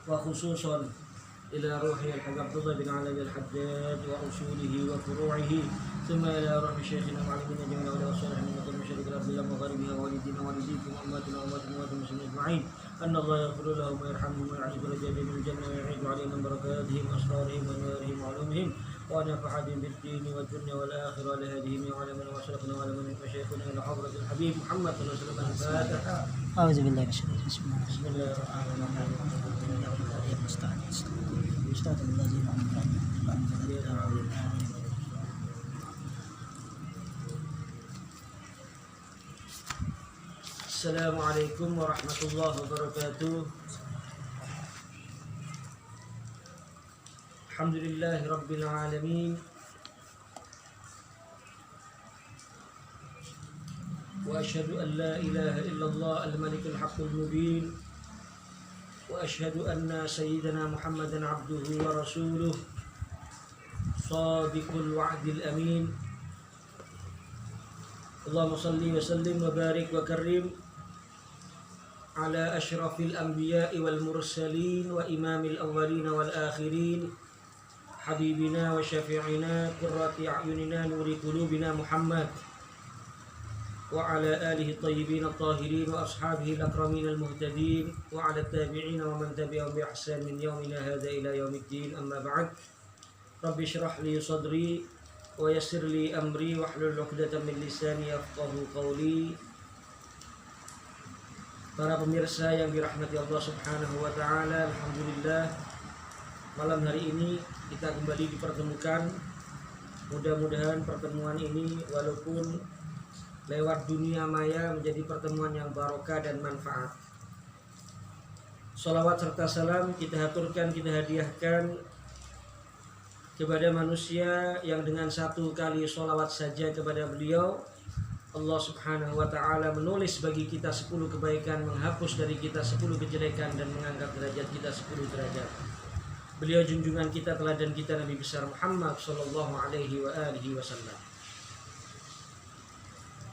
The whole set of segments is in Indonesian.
وخصوصا إلى روح الحاج عبد الله بن علي الحداد وأصوله وفروعه، ثم إلى روح شيخنا ومعلمنا جميع الأولياء والصالحين من مكان مشارق الأرض إلى مغاربها ووالدينا ووالديكم وأمهاتنا وأمهات المسلمين أجمعين، أن الله يغفر لهم ويرحمهم ويعز درجاتهم من الجنة ويعيد علينا بركاتهم وأسرارهم وأنوارهم وعلومهم ونفعهم بالدين والدنيا والآخرة لهديهم وعلمنا وأشرفنا وعلمنا مشايخنا إلى حضرة الحبيب محمد صلى الله عليه وسلم. الفاتحة. أعوذ بالله من الشيطان الرجيم. بسم الله الرحمن الرحيم. السلام عليكم ورحمة الله وبركاته. الحمد لله رب العالمين، وأشهد أن لا إله إلا الله الملك الحق المبين، وأشهد أن سيدنا محمدا عبده ورسوله صادق الوعد الأمين. اللهم صل وسلم وبارك وكرم على أشرف الأنبياء والمرسلين وإمام الأولين والآخرين، حبيبنا وشفيعنا قرة أعيننا نور قلوبنا محمد، وعلى آله الطيبين الطاهرين وأصحابه الأكرمين المهتدين، وعلى التابعين ومن تبعهم بإحسان من يومنا هذا إلى يوم الدين. أما بعد، رب اشرح لي صدري ويسر لي أمري واحلل عقدة من لساني يفقهوا قولي. Para pemirsa yang dirahmati Allah Subhanahu wa taala, alhamdulillah malam hari ini kita kembali dipertemukan. Mudah-mudahan pertemuan ini walaupun lewat dunia maya menjadi pertemuan yang barokah dan manfaat. Salawat serta salam kita haturkan, kita hadiahkan kepada manusia yang dengan satu kali salawat saja kepada beliau Allah Subhanahu wa ta'ala menulis bagi kita 10 kebaikan, menghapus dari kita 10 kejelekan, dan mengangkat derajat kita 10 derajat. Beliau junjungan kita, teladan kita, Nabi besar Muhammad sallallahu alaihi wa alihi wasallam.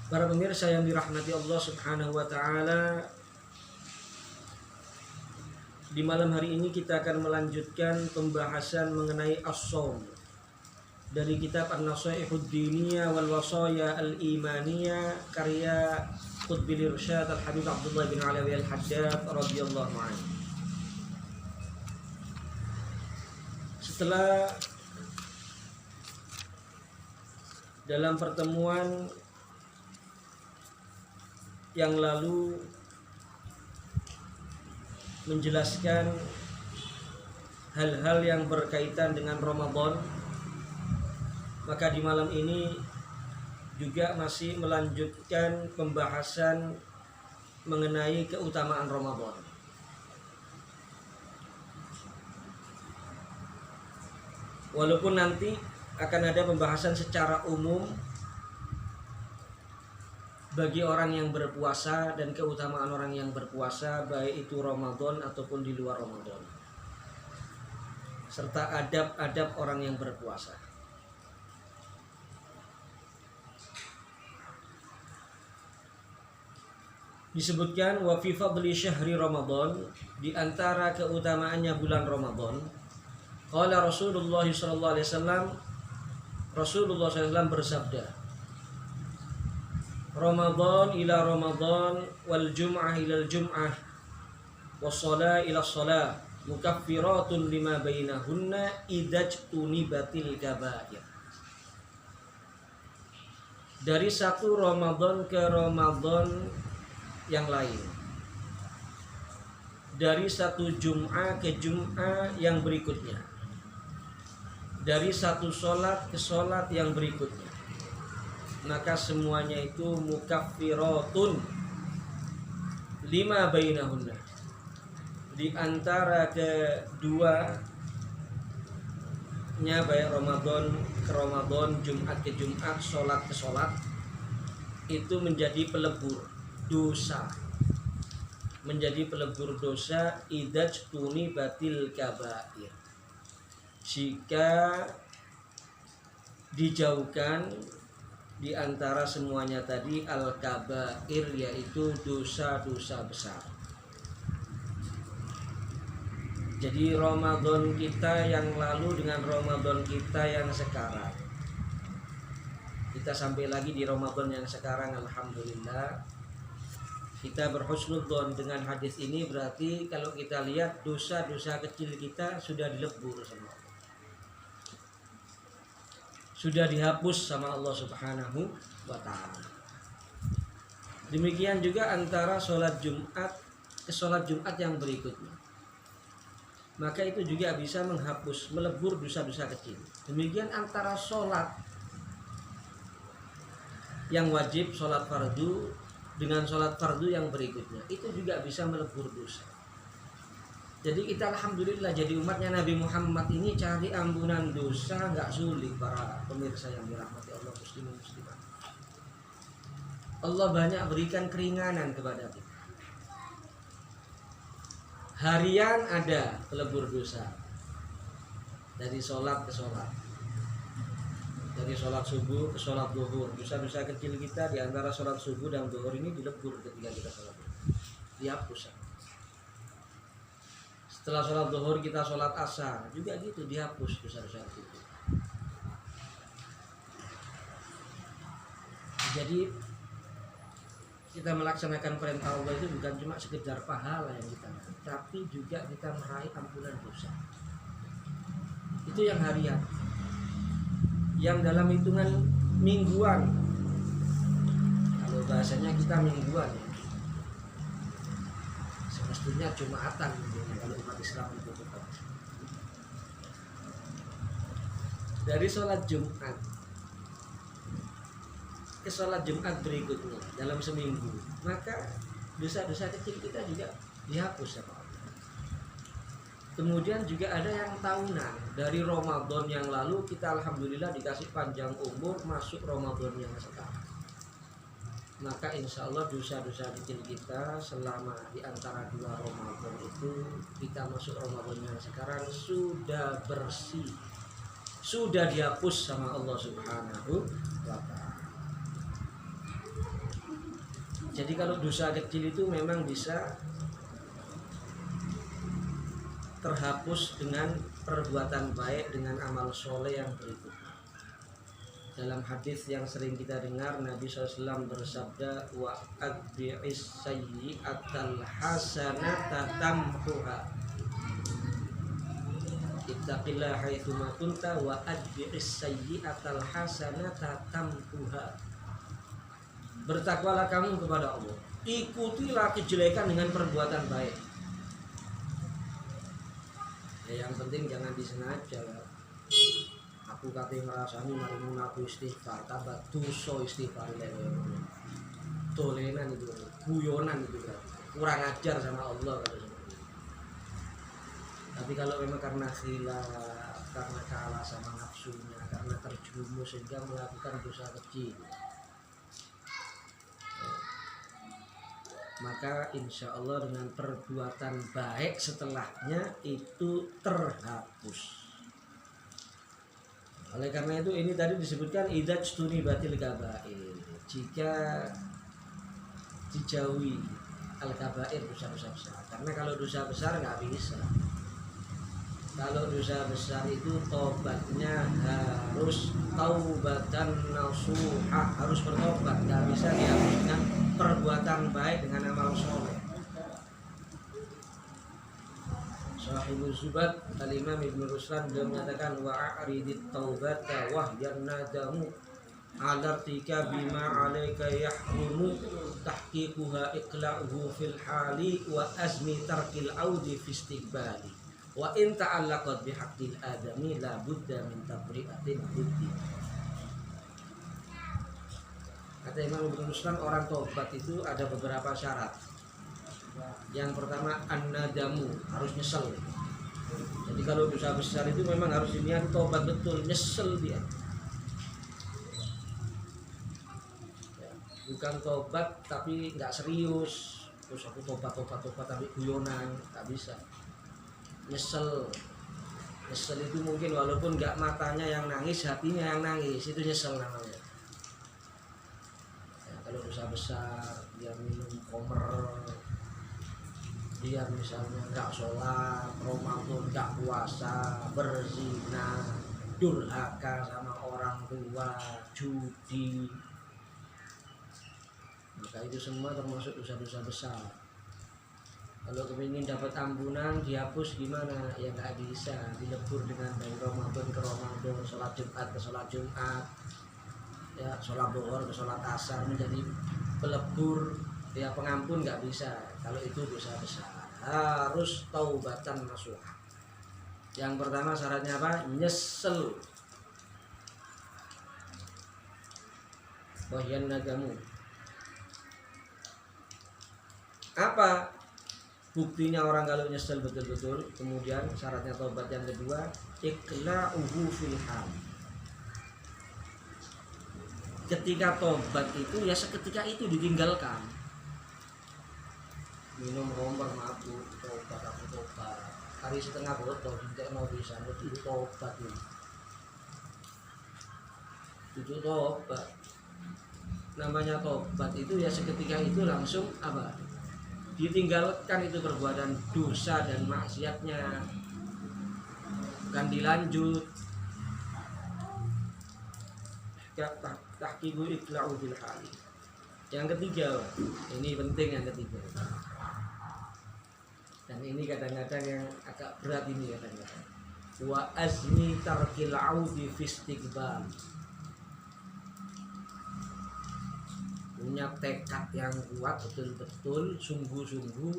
Para pemirsa yang dirahmati Allah Subhanahu wa ta'ala, di malam hari ini kita akan melanjutkan pembahasan mengenai as-shaum dari kitab An-Nasaihud Diniyah wal Wasaya Al-Imaniyah karya Qutbil Irsyad Al-Habib Abdullah bin Alawi Al-Haddad radhiyallahu anhu. Setelah dalam pertemuan yang lalu menjelaskan hal-hal yang berkaitan dengan Ramadan, maka di malam ini juga masih melanjutkan pembahasan mengenai keutamaan Ramadan. Walaupun nanti akan ada pembahasan secara umum bagi orang yang berpuasa dan keutamaan orang yang berpuasa, baik itu Ramadan ataupun di luar Ramadan, serta adab-adab orang yang berpuasa. Disebutkan wa fi fadli syahri Ramadan, di antara keutamaannya bulan Ramadan, qala Rasulullah sallallahu alaihi wasallam, Rasulullah SAW bersabda, Ramadan ila Ramadan wal jum'ah ila jum'ah was shalah ila shalah mukaffiratun lima bainahunna idajtunibatil kabair. Dari satu Ramadan ke Ramadan yang lain, dari satu Jum'ah ke Jum'ah yang berikutnya, dari satu sholat ke sholat yang berikutnya, maka semuanya itu mukaffiratun lima bainahunna, di antara keduanya, baik Ramadan ke Ramadan, Jumat ke Jumat, sholat ke sholat, itu menjadi pelebur dosa, menjadi pelebur dosa idajtunibatil kabair, jika dijauhkan di antara semuanya tadi al-kabair, yaitu dosa-dosa besar. Jadi Ramadan kita yang lalu dengan Ramadan kita yang sekarang, kita sampai lagi di Ramadan yang sekarang, alhamdulillah. Kita berhusnudzon dengan hadis ini, berarti kalau kita lihat dosa-dosa kecil kita sudah dilebur sama Allah, sudah dihapus sama Allah Subhanahu wa ta'ala. Demikian juga antara sholat Jumat ke sholat Jumat yang berikutnya, maka itu juga bisa menghapus, melebur dosa-dosa kecil. Demikian antara sholat yang wajib, sholat fardu, dengan sholat fardu yang berikutnya, itu juga bisa melebur dosa. Jadi kita alhamdulillah jadi umatnya Nabi Muhammad ini cari ampunan dosa nggak sulit, para pemirsa yang dirahmati Allah, muslimin muslimat. Allah banyak berikan keringanan kepada kita. Harian ada pelebur dosa, dari sholat ke sholat, dari sholat subuh ke sholat zuhur. Dosa-dosa kecil kita di antara sholat subuh dan zuhur ini dilebur ketika kita sholat, dihapus. Setelah sholat zuhur kita sholat asar juga gitu, dihapus dosa-dosa itu. Jadi kita melaksanakan perintah Allah itu bukan cuma sekedar pahala yang kita meraih, tapi juga kita meraih ampunan dosa. Itu yang harian. Yang dalam hitungan mingguan, kalau bahasanya kita mingguan ya, semestinya Jumatan kalau umat Islam itu tetap. Dari sholat Jumat ke sholat Jumat berikutnya dalam seminggu, maka dosa-dosa kecil kita juga dihapus sama Allah. Kemudian juga ada yang tahunan, dari Ramadan yang lalu kita alhamdulillah dikasih panjang umur masuk Ramadan yang sekarang, maka insya Allah dosa-dosa kecil kita selama di antara dua Ramadan itu, kita masuk Ramadan yang sekarang sudah bersih, sudah dihapus sama Allah Subhanahu wa ta'ala. Jadi kalau dosa kecil itu memang bisa terhapus dengan perbuatan baik, dengan amal soleh yang berikutnya. Dalam hadis yang sering kita dengar, Nabi SAW bersabda, wa adbi'is sayyi'atal hasanata tamhuha, ittaqillah haitsuma kunta wa adbi'is sayyi'atal hasanata tamhuha. Bertakwalah kamu kepada Allah, ikutilah kejelekan dengan perbuatan baik. Ya, yang penting jangan disengaja. Aku kate ngrasani mari aku istighfar, tambah dosa istighfar lewe. Dolenan itu, guyonan itu kan. Kurang ajar sama Allah kalau seperti itu. Tapi kalau memang karena khilaf, karena kalah sama nafsunya, karena terjerumus sehingga melakukan dosa kecil, maka insya Allah dengan perbuatan baik setelahnya itu terhapus. Oleh karena itu ini tadi disebutkan idza batil kabair, jika dijauhi al-kabair, dosa-dosa besar. Karena kalau dosa besar nggak bisa. Kalau dosa besar itu tobatnya harus taubatan nasuha, harus bertobat, nggak bisa dihapus dengan perbuatan baik, dengan amal soleh. Sahibul Zubat Al-Imam Ibn Ruslan beliau menyatakan wa a'ridit taubata wahyan nadamu alartika bima alaika yahrumu tahqiquha iqla'uhu fil hali wa azmi tarkil audi fi istiqbali wa in ta'allaqat bihaqqil adami la budda min tabri'atin buddi. Kata Imam Ibn Ruslan, orang tobat itu ada beberapa syarat. Yang pertama an-nadamu, harus nyesel. Jadi kalau dosa besar itu memang harus diniat tobat betul, nyesel dia. Bukan tobat tapi nggak serius, terus aku tobat tapi guyonan, nggak bisa. Nyesel itu mungkin walaupun nggak matanya yang nangis, hatinya yang nangis, itu nyesel namanya. Ya, kalau dosa besar dia minum komer, dia misalnya nggak sholat, Ramadan nggak puasa, berzina, durhaka sama orang tua, judi, maka itu semua termasuk dosa-dosa besar. Kalau kepingin dapat ampunan dihapus gimana? Ya nggak bisa, dilebur dengan dari Ramadan ke Ramadan, sholat Jumat ke sholat Jumat, ya sholat Zuhur ke sholat Asar, menjadi pelebur, ya pengampun nggak bisa. Kalau itu dosa besar, harus taubatan nasuha. Yang pertama syaratnya apa? Nyesel. Wahyan nagamu. Apa buktinya orang kalau nyesel betul-betul? Kemudian syaratnya taubat yang kedua, iqla'uhu fil hal. Ketika tobat itu ya seketika itu ditinggalkan. Minum romer mabuk, tobat aku tobat. Hari setengah botol tidak mau bisa, itu tobat ini. Itu tobat. Namanya tobat itu ya seketika itu langsung apa? Ditinggalkan itu perbuatan dosa dan maksiatnya, bukan dilanjut. Tahqiqu iqla'u bil hali. Yang ketiga, ini penting yang ketiga. Dan ini kadang-kadang yang agak berat ini kadang-kadang. Wa azmi tarkil audi fi istiqbal. Punya tekad yang kuat betul-betul, sungguh-sungguh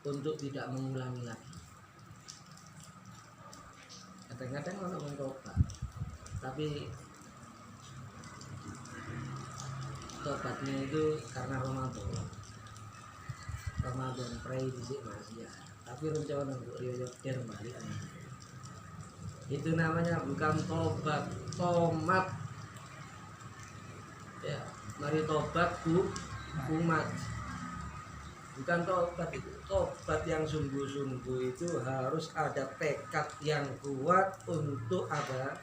untuk tidak mengulangi lagi. Kadang-kadang orang mencoba, tapi tobatnya itu karena Ramadan pray disik masih ya. Tapi rencana untuk riyotir balik itu namanya bukan tobat, tomat. Ya, mari tobat umat. Bukan tobat itu. Tobat yang sungguh-sungguh itu harus ada tekad yang kuat untuk apa?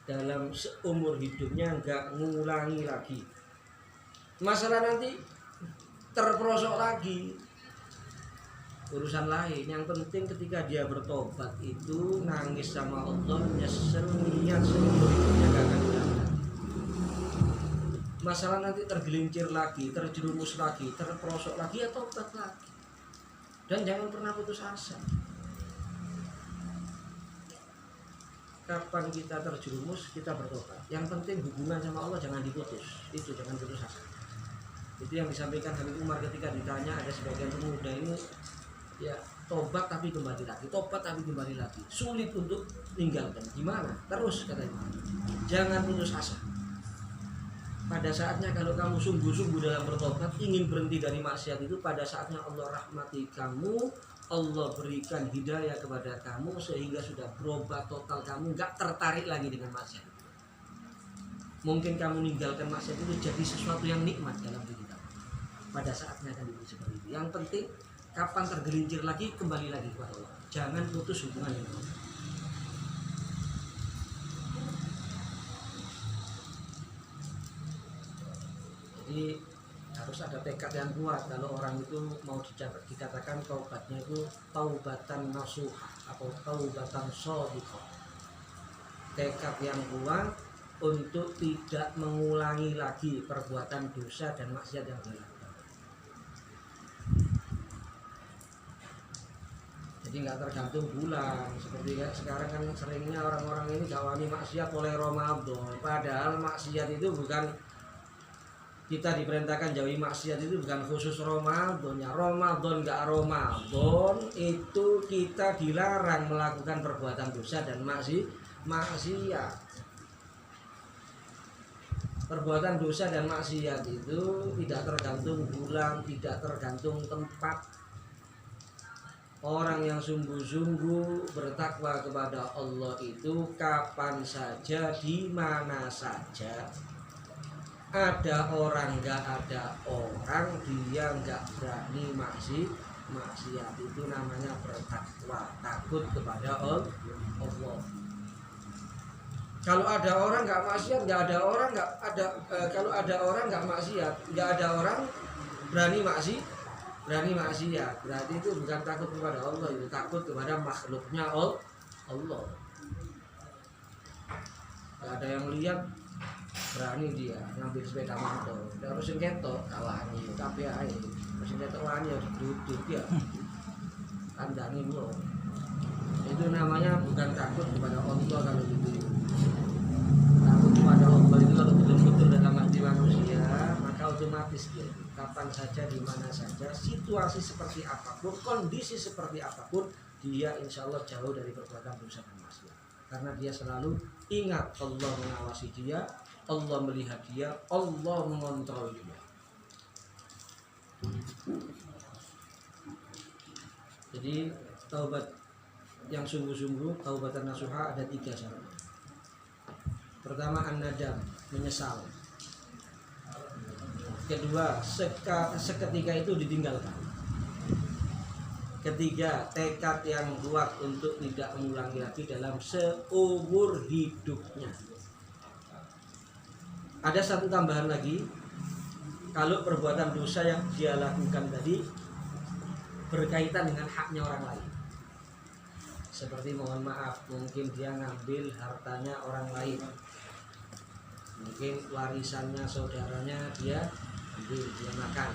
Dalam seumur hidupnya nggak ngulangi lagi. Masalah nanti terperosok lagi urusan lain. Yang penting ketika dia bertobat itu nangis sama Allah, nyesel, niat seumur hidupnya nggak akan ulang lagi. Masalah nanti tergelincir lagi, terjerumus lagi, terperosok lagi, ya tobat lagi. Dan jangan pernah putus asa. Kapan kita terjerumus, kita bertobat. Yang penting hubungan sama Allah jangan diputus. Itu jangan putus asa. Itu yang disampaikan Habib Umar ketika ditanya, ada sebagian pemuda ini ya tobat tapi kembali lagi, tobat tapi kembali lagi. Sulit untuk tinggalkan. Gimana? Terus katanya. Jangan putus asa. Pada saatnya kalau kamu sungguh-sungguh dalam bertobat, ingin berhenti dari maksiat itu, pada saatnya Allah rahmati kamu, Allah berikan hidayah kepada kamu sehingga sudah berubah total, kamu nggak tertarik lagi dengan maksiat. Mungkin kamu meninggalkan maksiat itu jadi sesuatu yang nikmat dalam diri kamu. Pada saatnya akan itu seperti itu. Yang penting kapan tergelincir lagi, kembali lagi kepada Allah. Jangan putus hubungan dengan Allah. Jadi harus ada tekad yang kuat kalau orang itu mau dikatakan taubatnya itu taubatan nasuha atau taubatan shadiqah. Tekad yang kuat untuk tidak mengulangi lagi perbuatan dosa dan maksiat yang dilakukan. Jadi nggak tergantung bulan. Seperti sekarang kan seringnya orang-orang ini jawani maksiat oleh Ramadan. Padahal maksiat itu bukan, kita diperintahkan jauhi maksiat itu bukan khusus Ramadan ya. Ramadan nggak Ramadan itu kita dilarang melakukan perbuatan dosa dan maksiat. Perbuatan dosa dan maksiat itu tidak tergantung bulan, tidak tergantung tempat. Orang yang sungguh-sungguh bertakwa kepada Allah itu kapan saja, di mana saja. Ada orang nggak ada orang, dia nggak berani maksiat. Itu namanya bertakwa, takut kepada Allah. Kalau ada orang nggak maksiat, nggak ada orang nggak ada. Kalau ada orang nggak maksiat, nggak ada orang berani berani maksiat, berarti itu bukan takut kepada Allah, itu takut kepada makhluknya Allah. Gak ada yang lihat, berani dia ngambil sepeda motor, harus yang ketok kawani, tapi aja harus yang ketok wani harus duduk ya, kandangin lo. Itu namanya bukan takut kepada Allah kalau gitu. Takut kepada Allah itu kalau betul-betul dalam hati manusia, maka otomatis dia kapan saja, di mana saja, situasi seperti apapun, kondisi seperti apapun, dia insya Allah jauh dari perbuatan dosa dan maksiat. Karena dia selalu ingat Allah mengawasi dia, Allah melihat dia, Allah mengontrol dia. Jadi taubat yang sungguh-sungguh, taubatan nasuha ada 3 syarat. Pertama, an-nadam, menyesal. Kedua, seketika itu ditinggalkan. Ketiga, tekad yang kuat untuk tidak mengulangi lagi dalam seumur hidupnya. Ada satu tambahan lagi, kalau perbuatan dosa yang dia lakukan tadi berkaitan dengan haknya orang lain. Seperti mohon maaf, mungkin dia ngambil hartanya orang lain, mungkin warisannya saudaranya dia ambil, dia makan,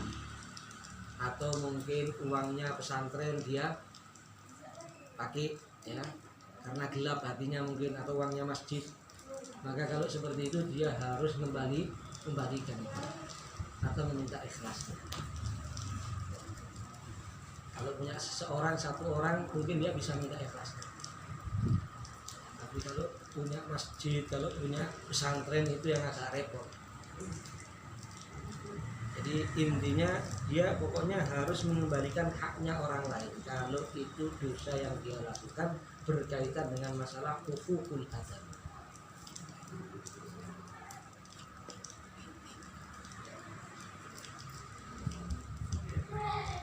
atau mungkin uangnya pesantren dia pakai ya karena gelap hatinya mungkin, atau uangnya masjid. Maka kalau seperti itu dia harus kembalikan atau meminta ikhlasnya. Kalau punya satu orang mungkin dia bisa minta ikhlasnya. Tapi kalau punya masjid, kalau punya pesantren itu yang agak repot. Jadi intinya dia pokoknya harus mengembalikan haknya orang lain kalau itu dosa yang dia lakukan berkaitan dengan masalah hukukul adab.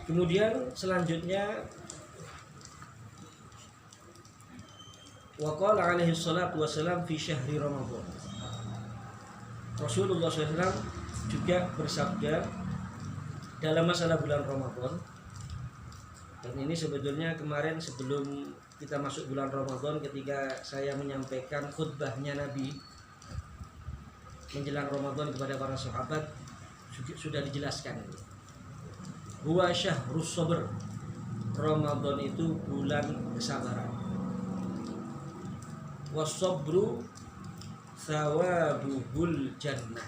Kemudian selanjutnya waqala alaihi salatu wassalam fi syahri Ramadan. Rasulullah SAW juga bersabda dalam masalah bulan Ramadan. Dan ini sebetulnya kemarin sebelum kita masuk bulan Ramadan, ketika saya menyampaikan khutbahnya Nabi menjelang Ramadan kepada para sahabat, sudah dijelaskan ini. Huwa syahrus sabr. Ramadan itu bulan kesabaran. Was-sabru thawabuhul jannah.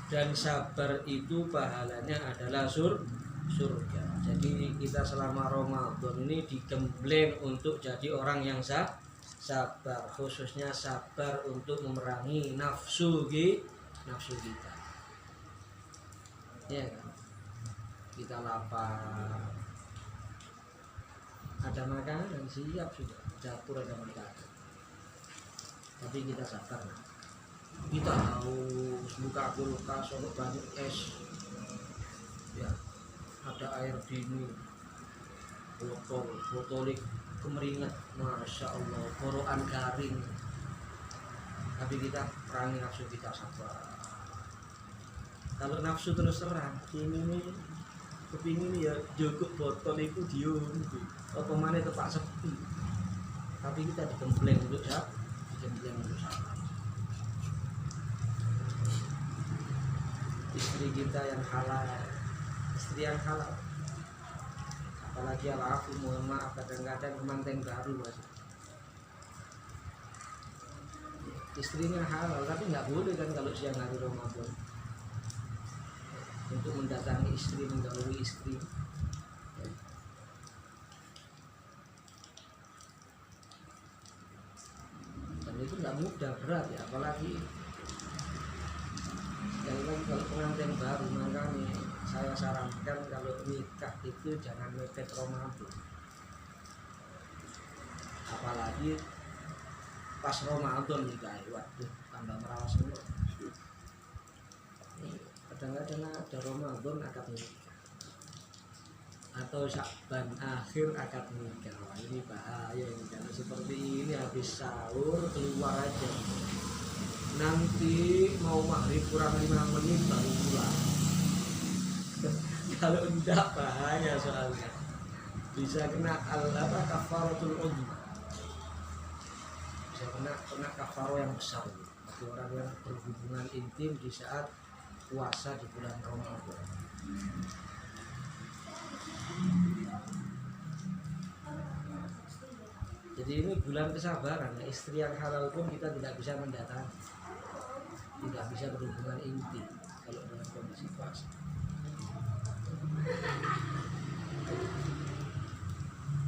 Dan sabar itu pahalanya adalah surga. Jadi kita selama Ramadan ini digembleng untuk jadi orang yang sabar, khususnya sabar untuk memerangi nafsu kita. Ya kan? Kita lapar, ada makanan siap sudah, dapur ada makanan, tapi kita sabar. Kita haus, buka kulkas, ada banyak es, ya, ada air dingin, botolik kemeringat, masya Allah, Quran garing, tapi kita perangi nafsu kita, sabar. Kalau nafsu terus terang, ini kepingin ya cukup botol itu dium, apa mana tepak sepi, tapi kita digembleng untuk sabar. Istri kita yang halal, istri yang halal, apalagi al-afu, mohon maaf, kadang-kadang kemanten baru mas. Istrinya halal tapi nggak boleh kan kalau siang hari Ramadan untuk mendatangi istri, mendahului istri. Dan itu nggak mudah, berat ya, apalagi sekali lagi kalau pengantin baru. Makanya saya sarankan kalau nikah itu jangan mepet Ramadan, apalagi pas Ramadan nikah, waduh tambah merawas semua. Kadang-kadang ada Ramadan akad nikah atau Syakban akhir akad nikah. Wah, ini bahaya ini, karena seperti ini habis sahur keluar aja, nanti mau maghrib kurang 5 menit baru pulang. Kalau enggak bahaya soalnya. Bisa kena kafaratul uzma. Bisa kena kafaro yang besar. Bagi orang yang berhubungan intim di saat puasa di bulan Ramadan. Jadi ini bulan kesabaran. Istri yang halal pun kita tidak bisa mendatangi, tidak bisa berhubungan intim kalau dalam kondisi puasa.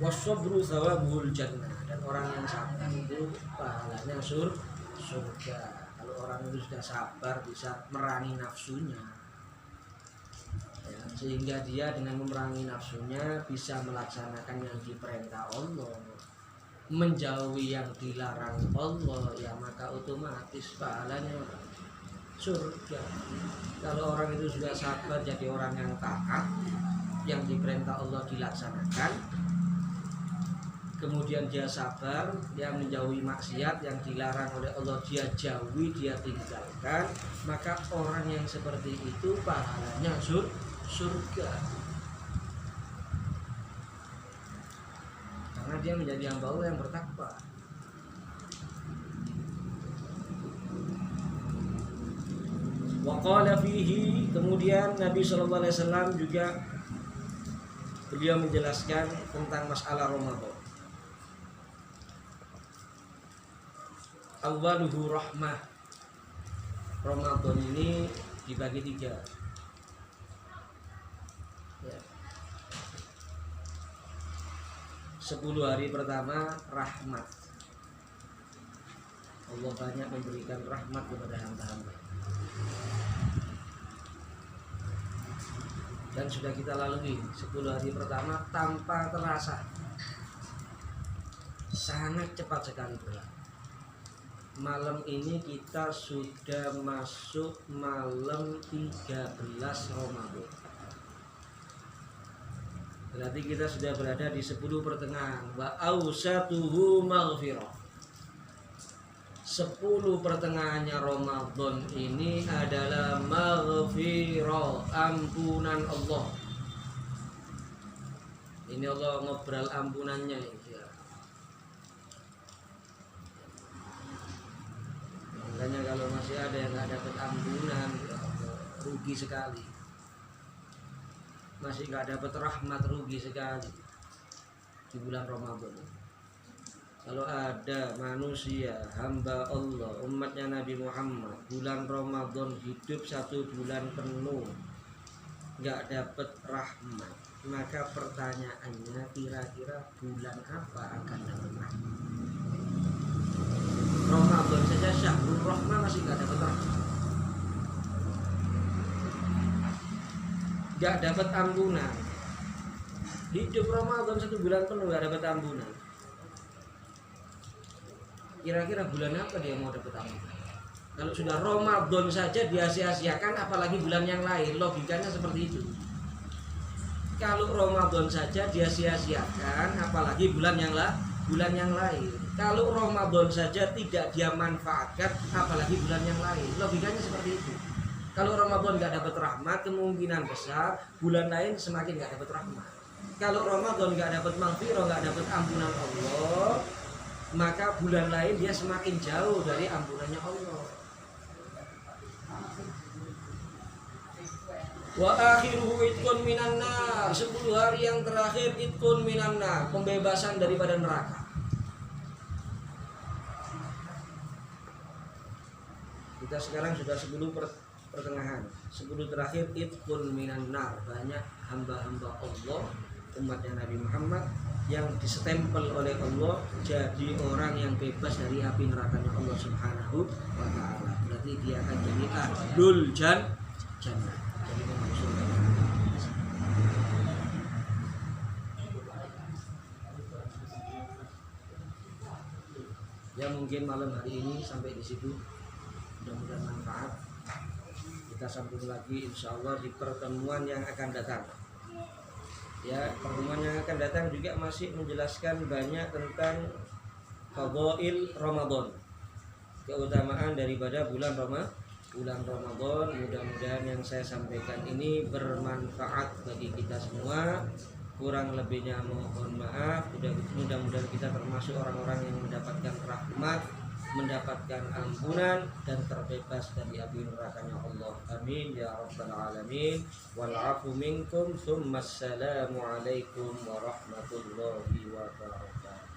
Wasobru thawabuhul jannah, dan orang yang sabar itu pahalanya surga. Kalau orang itu sudah sabar bisa merangi nafsunya, ya, sehingga dia dengan memerangi nafsunya bisa melaksanakan yang diperintah Allah, menjauhi yang dilarang Allah, ya maka otomatis pahalanya surga. Kalau orang itu sudah sabar jadi orang yang taat, yang diperintah Allah dilaksanakan, kemudian dia sabar, dia menjauhi maksiat yang dilarang oleh Allah, dia jauhi, dia tinggalkan, maka orang yang seperti itu pahalanya surga. Karena dia menjadi hamba Allah yang bertakwa. Wa qala fihi, kemudian Nabi SAW juga beliau menjelaskan tentang masalah Ramadan. Awwaluhu rahmah. Ramadan ini dibagi 3. Ya. 10 hari pertama rahmat. Allah banyak memberikan rahmat kepada hamba-hamba. Dan sudah kita lalui 10 hari pertama tanpa terasa, sangat cepat sekali berlalu. Malam ini kita sudah masuk malam 13 Ramadan. Berarti kita sudah berada di 10 pertengahan. Wa awsatuhu maghfirah. 10 pertengahannya Ramadan ini adalah maghfirah, ampunan Allah. Ini Allah ngobrol ampunannya ya. Makanya kalau masih ada yang nggak dapat ampunan, ya, rugi sekali. Masih nggak dapat rahmat, rugi sekali di bulan Ramadan. Kalau ada manusia, hamba Allah, umatnya Nabi Muhammad, bulan Ramadan hidup 1 bulan penuh, nggak dapat rahmat, maka pertanyaannya kira-kira bulan apa akan dapat rahmat? Ramadan saja syahrul rahmah masih nggak dapat rahmat, nggak dapat ampunan. Hidup Ramadan 1 bulan penuh nggak dapat ampunan. Kira-kira bulan apa dia mau dapat ampunan? Kalau sudah Ramadan saja dia sia-siakan, apalagi bulan yang lain. Logikanya seperti itu. Kalau Ramadan saja dia sia-siakan, apalagi bulan yang lain. Kalau Ramadan saja tidak dia manfaatkan, apalagi bulan yang lain. Logikanya seperti itu. Kalau Ramadan nggak dapat rahmat, kemungkinan besar bulan lain semakin nggak dapat rahmat. Kalau Ramadan nggak dapat maghfirah, nggak dapat ampunan Allah, maka bulan lain dia semakin jauh dari ampunannya Allah. Wa akhiruhu itqun minan nar. 10 hari yang terakhir itqun minan nar, pembebasan daripada neraka. Kita sekarang sudah 10 pertengahan. 10 terakhir itqun minan nar. Banyak hamba-hamba Allah, umatnya Nabi Muhammad yang disestempel oleh Allah jadi orang yang bebas dari api nerakanya Allah Subhanahu wa ta'ala. Berarti dia akan jadi ahlul jannah, jadi masuk surga. Ya mungkin malam hari ini sampai di situ, mudah-mudahan manfaat. Kita sambung lagi insya Allah di pertemuan yang akan datang. Ya, pertemuan yang akan datang juga masih menjelaskan banyak tentang fadhail Ramadan, keutamaan daripada bulan bulan Ramadan. Mudah-mudahan yang saya sampaikan ini bermanfaat bagi kita semua. Kurang lebihnya mohon maaf. Mudah-mudahan kita termasuk orang-orang yang mendapatkan rahmat, mendapatkan ampunan, dan terbebas dari api nerakanya Allah. Amin ya rabbal alamin. Wal afu minkum. Assalamualaikum warahmatullahi wabarakatuh.